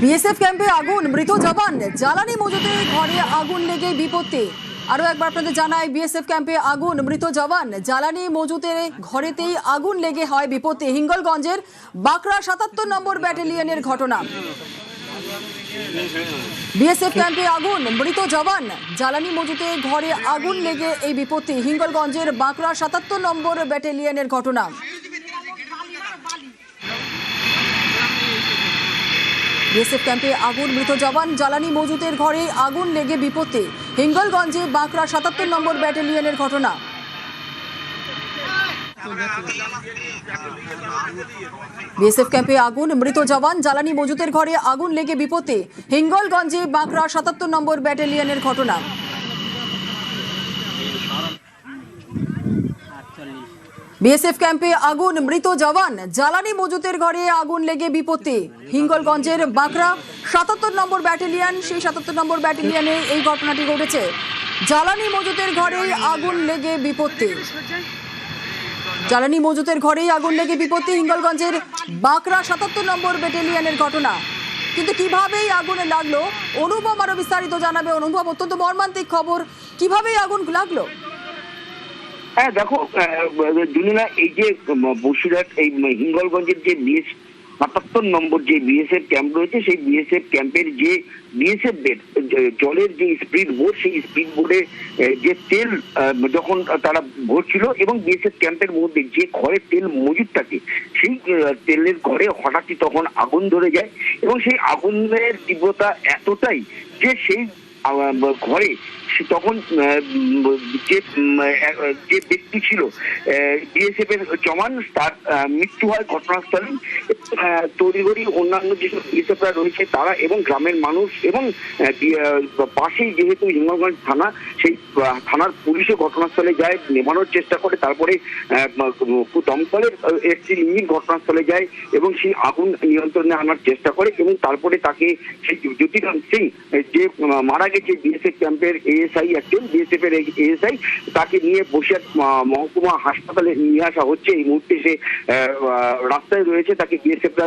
BSF ক্যাম্পে আগুন, মৃত জওয়ান, জ্বালানি মজুতে ঘরে আগুন লেগে বিপত্তি। আরো একবার আপনাদের জানাই, বিএসএফ ক্যাম্পে আগুন, মৃত জওয়ান, জ্বালানি মজুতে ঘরেতেই আগুন লেগে হয় বিপত্তি। হিঙ্গলগঞ্জের বাঁকড়া ৭৭ নম্বর ব্যাটালিয়নের ঘটনা। বিএসএফ ক্যাম্পে আগুন, মৃত জওয়ান, জ্বালানি মজুতে ঘরে আগুন লেগে এই বিপত্তি। হিঙ্গলগঞ্জের বাঁকড়া ৭৭ নম্বর ব্যাটালিয়নের ঘটনা। বিএসএফ ক্যাম্পে আগুন, মৃত জওয়ান, জ্বালানি মজুতের ঘরে আগুন লেগে বিপত্তি। হিঙ্গলগঞ্জে বাঁকড়া ৭৭ নম্বর ব্যাটালিয়নের ঘটনা। বিএসএফ ক্যাম্পে আগুন, মৃত জওয়ান, জ্বালানি মজুতের ঘরে আগুন লেগে বিপত্তি। হিঙ্গলগঞ্জে বাঁকড়া ৭৭ নম্বর ব্যাটালিয়নের ঘটনা। বিএসএফ ক্যাম্পে আগুন, মৃত জওয়ান, জ্বালানি মজুতের ঘরে আগুন লেগে বিপত্তি। হিঙ্গলগঞ্জের বাঁকড়া ৭৭ নম্বর ব্যাটালিয়ন, সেই ৭৭ নম্বর ব্যাটালিয়নে এই ঘটনাটি ঘটেছে। জ্বালানি মজুতের ঘরেই আগুন লেগে বিপত্তি। জ্বালানি মজুতের ঘরেই আগুন লেগে বিপত্তি। হিঙ্গলগঞ্জের বাঁকড়া ৭৭ নম্বর ব্যাটালিয়নের ঘটনা। কিন্তু কিভাবেই আগুন লাগলো, অনুভব আরো বিস্তারিত জানাবে। অনুভব, অত্যন্ত মর্মান্তিক খবর, কিভাবেই আগুন লাগলো? হ্যাঁ দেখো দুনিয়া, এই যে বসিরহাট এই হিঙ্গলগঞ্জের যে ৭৭ নম্বর যে বিএসএফ ক্যাম্প রয়েছে, সেই বিএসএফ ক্যাম্পের যে বিএসএফ জলের যে স্পিড বোট, সেই স্পিড বোটে যে তেল যখন তারা ভরছিল এবং বিএসএফ ক্যাম্পের মধ্যে যে ঘরে তেল মজুদ থাকে, সেই তেলের ঘরে হঠাৎই তখন আগুন ধরে যায় এবং সেই আগুনের তীব্রতা এতটাই যে সেই ঘরে তখন যে ব্যক্তি ছিল বিএসএফ এর জওয়ান, তার মৃত্যু হয় ঘটনাস্থলে। তড়িঘড়ি অন্যান্য যেসব বিএসএফরা রয়েছে তারা এবং গ্রামের মানুষ এবং পাশেই যেহেতু হিঙ্গলগঞ্জ থানা, সেই থানার পুলিশও ঘটনাস্থলে যায়, নেভানোর চেষ্টা করে। তারপরে দমকলের একটি ইঞ্জিন ঘটনাস্থলে যায় এবং সেই আগুন নিয়ন্ত্রণে আনার চেষ্টা করে এবং তারপরে তাকে সেই জ্যোতিরাম সিং, যে মারা গেছে বিএসএফ ক্যাম্পের এএসআই, একজন বিএসএফ এর এএসআই, তাকে নিয়ে বসিরহাট মহকুমা হাসপাতালে নিয়ে আসা হচ্ছে। এই মুহূর্তে সে রাস্তায় রয়েছে, তাকে বিএসএফরা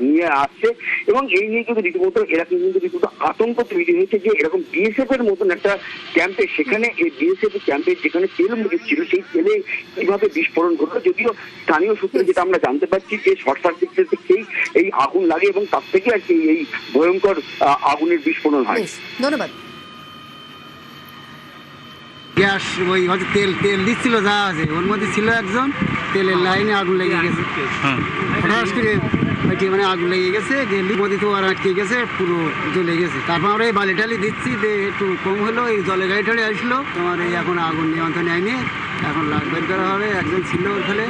নিয়ে আসছে এবং এই নিয়ে কিন্তু রীতিমতো এরকম কিন্তু রীতিমতো আতঙ্ক তৈরি হয়েছে যে এরকম বিএসএফ এর মতন একটা ক্যাম্পে, সেখানে এই বিএসএফ ক্যাম্পে যেখানে তেল মজুদ ছিল, সেই তেলে কিভাবে বিস্ফোরণ ঘটলো। যদিও স্থানীয় সূত্রে যেটা আমরা জানতে পারছি যে শর্ট সার্কিট থেকেই এই আগুন লাগে এবং তার থেকে আর কি এই ভয়ঙ্কর আগুনের বিস্ফোরণ হয়। ধন্যবাদ। গ্যাস ওই হয়তো তেল দিচ্ছিল, যা আছে ওর মধ্যে ছিল একজন, তেলের লাইনে আগুন লেগে গেছে। হঠাৎ করে মানে আগুন লেগে গেছে, গেলি মধ্যে তো আর আটকে গেছে, পুরো জ্বলে গেছে। তারপর আমরা এই বালি টালি দিচ্ছি, একটু কম হলো, এই জলে গাড়ি টাড়ি আসলো, তোমার এই এখন আগুন নিয়ন্ত্রণে আইনি এখন বের করা হবে। একজন ছিল ওখানে।